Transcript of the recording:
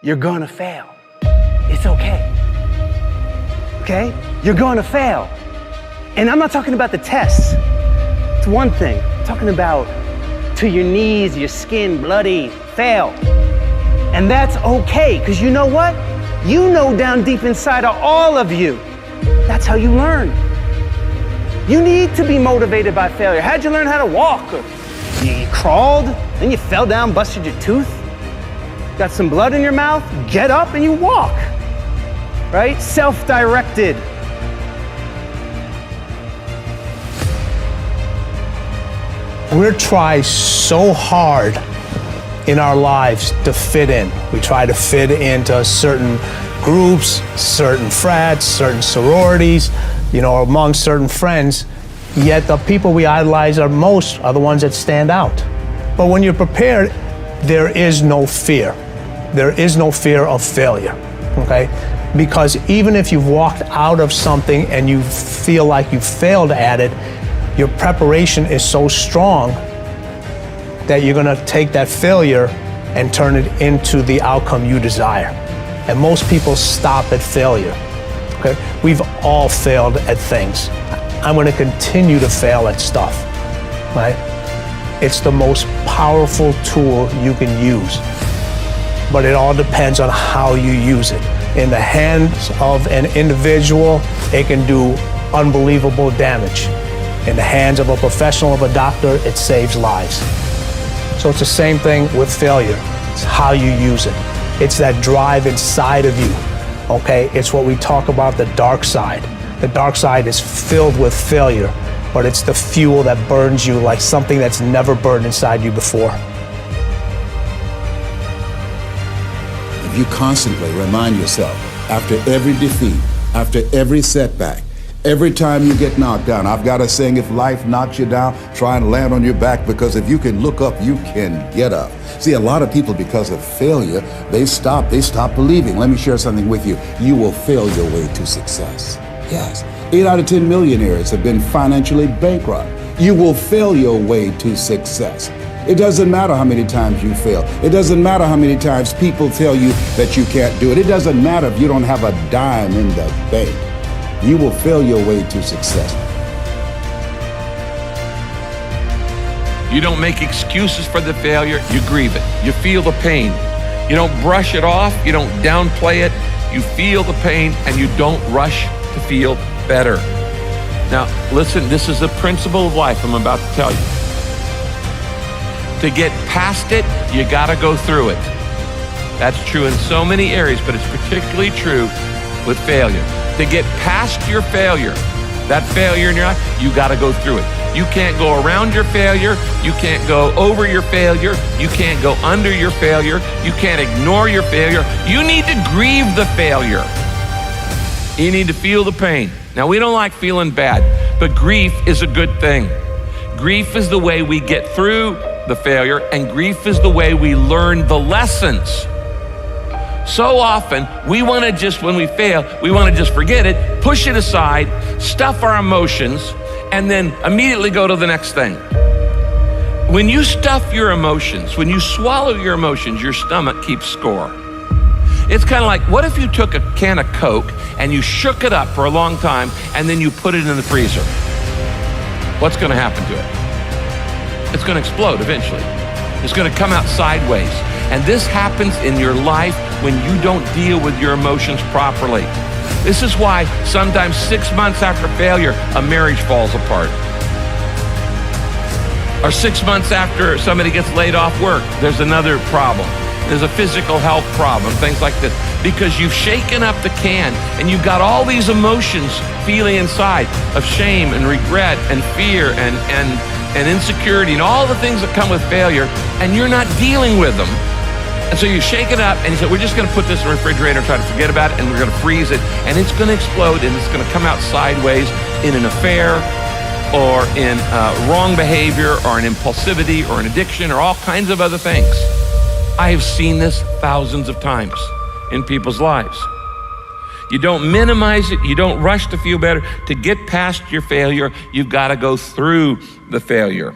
You're gonna fail. It's okay. Okay? You're gonna fail. And I'm not talking about the tests. It's one thing. I'm talking about to your knees, your skin, bloody, fail. And that's okay, because you know what? You know down deep inside of all of you, that's how you learn. You need to be motivated by failure. How'd you learn how to walk? You crawled, then you fell down, busted your tooth, got some blood in your mouth, get up and you walk, right? Self-directed. We're trying so hard in our lives to fit in. We try to fit into certain groups, certain frats, certain sororities, among certain friends, yet the people we idolize most are the ones that stand out. But when you're prepared, there is no fear. There is no fear of failure, okay? Because even if you've walked out of something and you feel like you failed at it, your preparation is so strong that you're gonna take that failure and turn it into the outcome you desire. And most people stop at failure, okay? We've all failed at things. I'm gonna continue to fail at stuff, right? It's the most powerful tool you can use, but it all depends on how you use it. In the hands of an individual, it can do unbelievable damage. In the hands of a professional, of a doctor, it saves lives. So it's the same thing with failure. It's how you use it. It's that drive inside of you, okay? It's what we talk about, the dark side. The dark side is filled with failure, but it's the fuel that burns you like something that's never burned inside you before. If you constantly remind yourself, after every defeat, after every setback, every time you get knocked down, I've got a saying, if life knocks you down, try and land on your back, because if you can look up, you can get up. See, a lot of people, because of failure, they stop believing. Let me share something with you. You will fail your way to success. Yes, 8 out of 10 millionaires have been financially bankrupt. You will fail your way to success. It doesn't matter how many times you fail. It doesn't matter how many times people tell you that you can't do it. It doesn't matter if you don't have a dime in the bank. You will fail your way to success. You don't make excuses for the failure, you grieve it. You feel the pain. You don't brush it off, you don't downplay it. You feel the pain and you don't rush to feel better. Now, listen, this is a principle of life I'm about to tell you. To get past it, you gotta go through it. That's true in so many areas, but it's particularly true with failure. To get past your failure, that failure in your life, you gotta go through it. You can't go around your failure, you can't go over your failure, you can't go under your failure, you can't ignore your failure. You need to grieve the failure. You need to feel the pain. Now, we don't like feeling bad, but grief is a good thing. Grief is the way we get through the failure, and grief is the way we learn the lessons. So often, we want to just, when we fail, we want to just forget it, push it aside, stuff our emotions, and then immediately go to the next thing. When you stuff your emotions, when you swallow your emotions, your stomach keeps score. It's kind of like, what if you took a can of Coke and you shook it up for a long time and then you put it in the freezer? What's going to happen to it? It's going to explode eventually. It's going to come out sideways. And this happens in your life when you don't deal with your emotions properly. This is why sometimes 6 months after failure, a marriage falls apart. Or 6 months after somebody gets laid off work, there's another problem. There's a physical health problem, things like this. Because you've shaken up the can and you've got all these emotions feeling inside of shame and regret and fear and insecurity and all the things that come with failure, and you're not dealing with them. And so you shake it up and you say, we're just gonna put this in the refrigerator and try to forget about it, and we're gonna freeze it, and it's gonna explode, and it's gonna come out sideways in an affair or in wrong behavior or an impulsivity or an addiction or all kinds of other things. I have seen this thousands of times in people's lives. You don't minimize it, you don't rush to feel better. To get past your failure, you've gotta go through the failure.